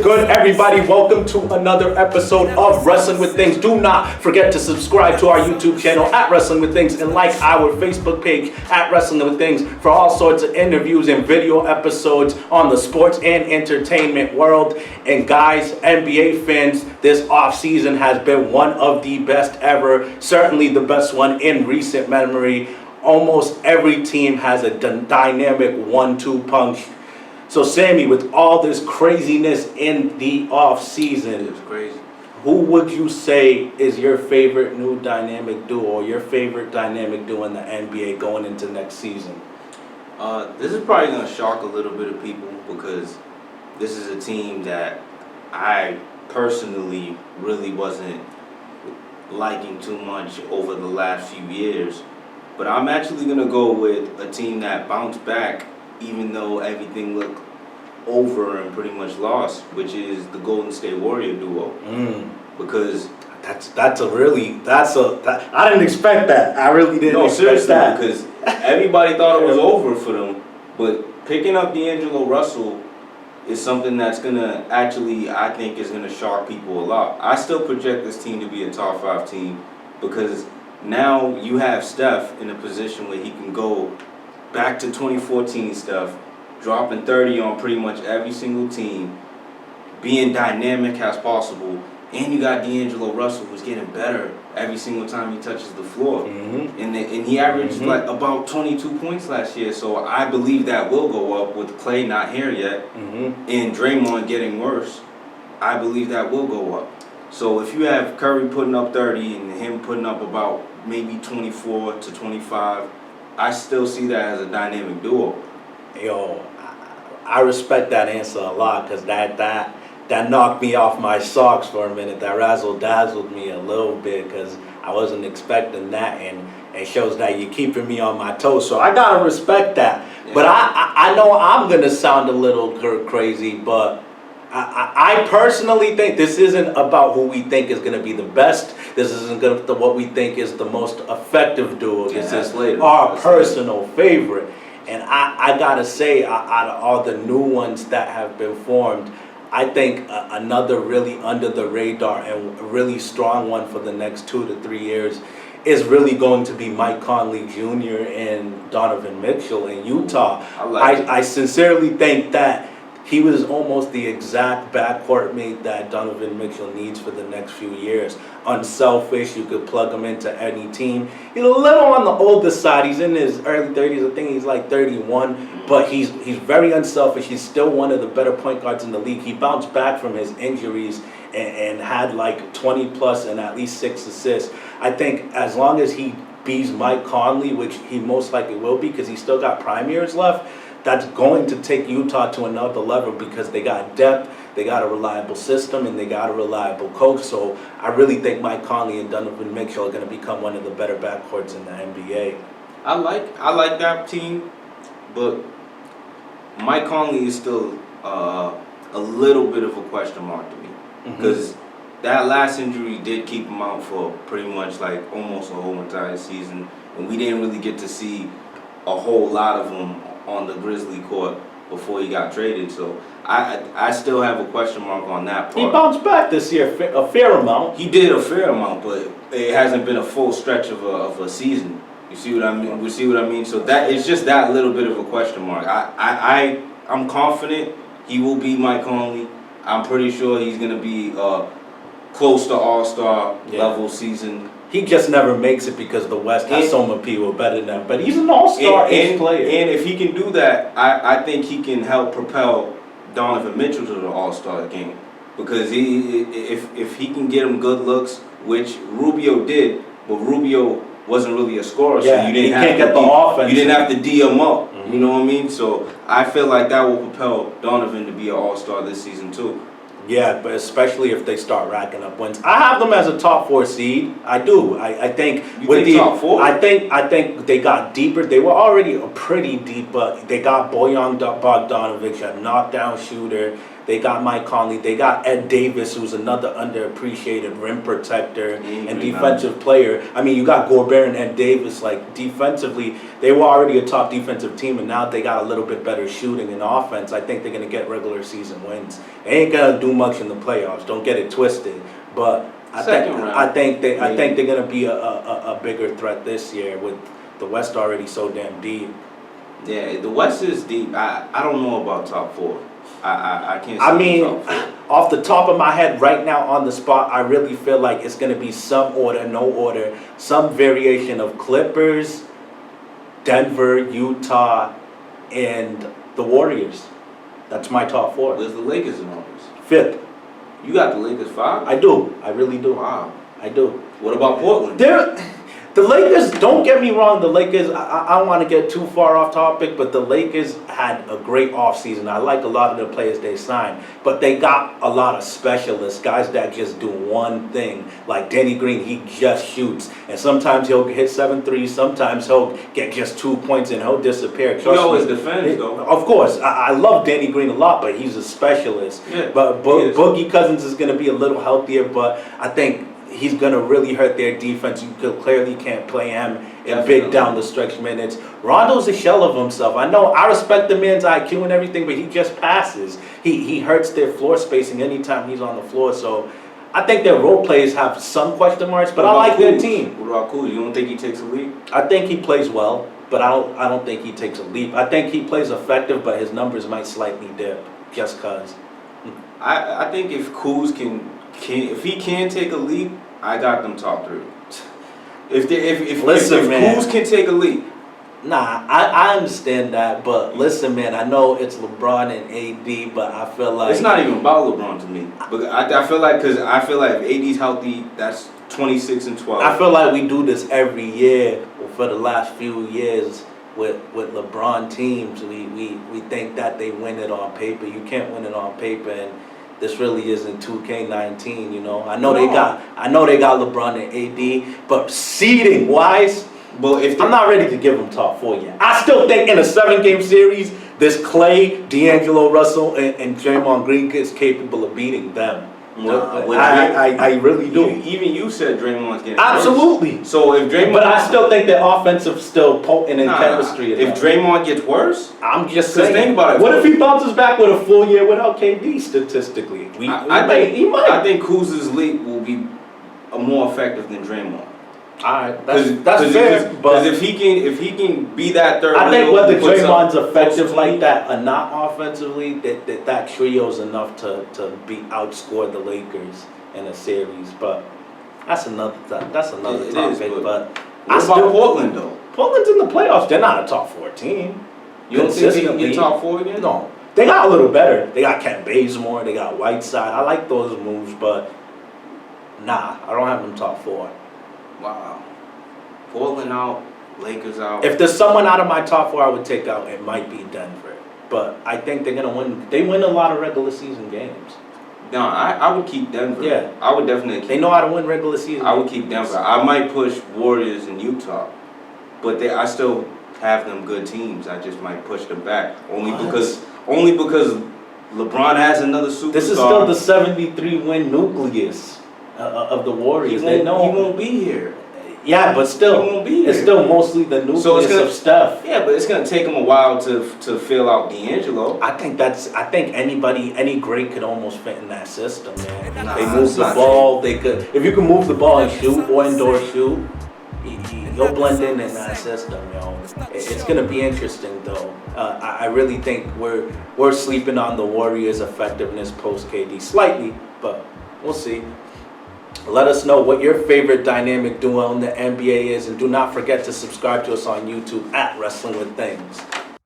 good, everybody? Welcome to another episode of Wrestling with Things. Do not forget to subscribe to our YouTube channel at Wrestling with Things and like our Facebook page at Wrestling with Things for all sorts of interviews and video episodes on the sports and entertainment world. And guys, NBA fans, this offseason has been one of the best ever, certainly the best one in recent memory. Almost every team has a dynamic 1-2 punch. So Sammy, with all this craziness in the off season, it's crazy. Who would you say is your favorite new dynamic duo, or your favorite dynamic duo in the NBA going into next season? This is probably gonna shock a little bit of people because this is a team that I personally really wasn't liking too much over the last few years. But I'm actually gonna go with a team that bounced back even though everything looked over and pretty much lost, which is the Golden State Warrior duo. Because I didn't expect that. I really didn't expect that. Because everybody thought it was over for them, but picking up D'Angelo Russell is something that's gonna actually, I think, is gonna shock people a lot. I still project this team to be a top 5 team because now you have Steph in a position where he can go back to 2014 stuff, dropping 30 on pretty much every single team, being dynamic as possible, and you got D'Angelo Russell who's getting better every single time he touches the floor. And he averaged like about 22 points last year, so I believe that will go up with Klay not here yet, and Draymond getting worse. I believe that will go up. So if you have Curry putting up 30 and him putting up about maybe 24 to 25, I still see that as a dynamic duo. Yo, I respect that answer a lot because that knocked me off my socks for a minute. That razzle-dazzled me a little bit because I wasn't expecting that, and it shows that you're keeping me on my toes. So I gotta respect that. Yeah. But I know I'm gonna sound a little crazy, but I personally think this isn't about who we think is going to be the best. This isn't what we think is the most effective duo. This is our personal favorite. And I got to say, out of all the new ones that have been formed, I think another really under the radar and really strong one for the next 2 to 3 years is really going to be Mike Conley Jr. and Donovan Mitchell in Utah. I sincerely think that he was almost the exact backcourt mate that Donovan Mitchell needs for the next few years. Unselfish, you could plug him into any team. He's a little on the older side. He's in his early 30s. I think he's like 31. But he's very unselfish. He's still one of the better point guards in the league. He bounced back from his injuries and had like 20 plus and at least 6 assists. I think as long as he beats Mike Conley, which he most likely will be because he's still got prime years left, that's going to take Utah to another level because they got depth, they got a reliable system, and they got a reliable coach. So I really think Mike Conley and Donovan Mitchell are going to become one of the better backcourts in the NBA. I like that team, but Mike Conley is still a little bit of a question mark to me because that last injury did keep him out for pretty much like almost a whole entire season, and we didn't really get to see a whole lot of him on the Grizzly court before he got traded. So I still have a question mark on that part. He bounced back this year a fair amount. He did a fair amount, but it hasn't been a full stretch of a season. You see what I mean? We see what I mean? So that it's just that little bit of a question mark. I'm confident he will be Mike Conley. I'm pretty sure he's going to be close to all-star level season. He just never makes it because the West has so many people better than him. But he's an all-star player. And if he can do that, I think he can help propel Donovan Mitchell to the all-star game. Because if he can get him good looks, which Rubio did, but Rubio wasn't really a scorer, so you didn't have to D him up. You know what I mean? So I feel like that will propel Donovan to be an all-star this season too. Yeah, but especially if they start racking up wins. I have them as a top 4 seed. I do. I think top 4? I think they got deeper. They were already pretty deep, but they got Bojan Bogdanovic, a knockdown shooter. They got Mike Conley. They got Ed Davis, who's another underappreciated rim protector and defensive player. I mean, you got Gobert and Ed Davis. Like, defensively, they were already a top defensive team, and now they got a little bit better shooting and offense. I think they're going to get regular season wins. They ain't going to do much in the playoffs. Don't get it twisted. But I think they're going to be a bigger threat this year with the West already so damn deep. Yeah, the West is deep. I don't know about top 4. I can't say I mean, top 4. off the top of my head, right now on the spot, I really feel like it's going to be some order, no order, some variation of Clippers, Denver, Utah, and the Warriors. That's my top 4. Where's the Lakers in all this? 5th. You got the Lakers 5? I do. I really do. Wow. I do. What about Portland? The Lakers, don't get me wrong, the Lakers, I don't want to get too far off topic, but the Lakers had a great offseason. I like a lot of the players they signed, but they got a lot of specialists, guys that just do one thing. Like Danny Green, he just shoots, and sometimes he'll hit 7 threes, sometimes he'll get just 2 points and he'll disappear. He always defends, though. Of course, I love Danny Green a lot, but he's a specialist. Yeah, but Boogie Cousins is going to be a little healthier, but I think he's going to really hurt their defense. You clearly can't play him in big down the stretch minutes. Rondo's a shell of himself. I know, I respect the man's IQ and everything, but he just passes. He hurts their floor spacing anytime he's on the floor. So I think their role players have some question marks, but I like their team. What about Kuz? You don't think he takes a leap? I think he plays well, but I don't think he takes a leap. I think he plays effective, but his numbers might slightly dip just because. I think if Kuz if he can take a leap, I got them top 3. If Kuz can take a leap. Nah, I understand that, but listen, man, I know it's LeBron and AD, but I feel like it's not even about LeBron to me. But I feel like if AD's healthy, that's 26 and 12. I feel like we do this every year for the last few years with LeBron teams. We think that they win it on paper. You can't win it on paper, and this really isn't 2K19, you know. I know they got LeBron and AD, but seeding wise, I'm not ready to give them top 4 yet. I still think in a 7-game series, this Clay, D'Angelo Russell, and Draymond Green is capable of beating them. I really do. Even you said Draymond's getting absolutely worse. So if Draymond, but I still think the offensive still potent in chemistry. If Draymond gets worse, I'm just saying. Think about it. What if he bounces back with a full year without KD? Statistically, he might. I think Kuz's leap will be more effective than Draymond. All right, that's fair. Because if he can be that third, I think whether Draymond's effective like that or not offensively, that trio's enough to outscore the Lakers in a series. But that's another topic. But what about Portland though? Portland's in the playoffs. They're not a top 4 team. You don't think they can get top 4 again? No, they got a little better. They got Kent Bazemore. They got Whiteside. I like those moves, but nah, I don't have them top 4. Wow. Portland out, Lakers out. If there's someone out of my top 4 I would take out, it might be Denver. But I think they're going to win. They win a lot of regular season games. No, I would keep Denver. Yeah. I would definitely keep They know how to win regular season I would keep Denver. I might push Warriors and Utah. But I still have them good teams. I just might push them back. Only because LeBron has another superstar. This is still the 73-win nucleus of the Warriors. He won't be here. Yeah, but still, he won't be here. It's still mostly the nucleus of Steph. Yeah, but it's gonna take him a while to fill out D'Angelo. I think any great could almost fit in that system, man. Nah, they move the ball. They could, if you can move the ball and shoot or indoor shoot, you'll blend in that system, yo. It's gonna be interesting though. I really think we're sleeping on the Warriors' effectiveness post KD slightly, but we'll see. Let us know what your favorite dynamic duo in the NBA is, and do not forget to subscribe to us on YouTube at Wrestling with Things.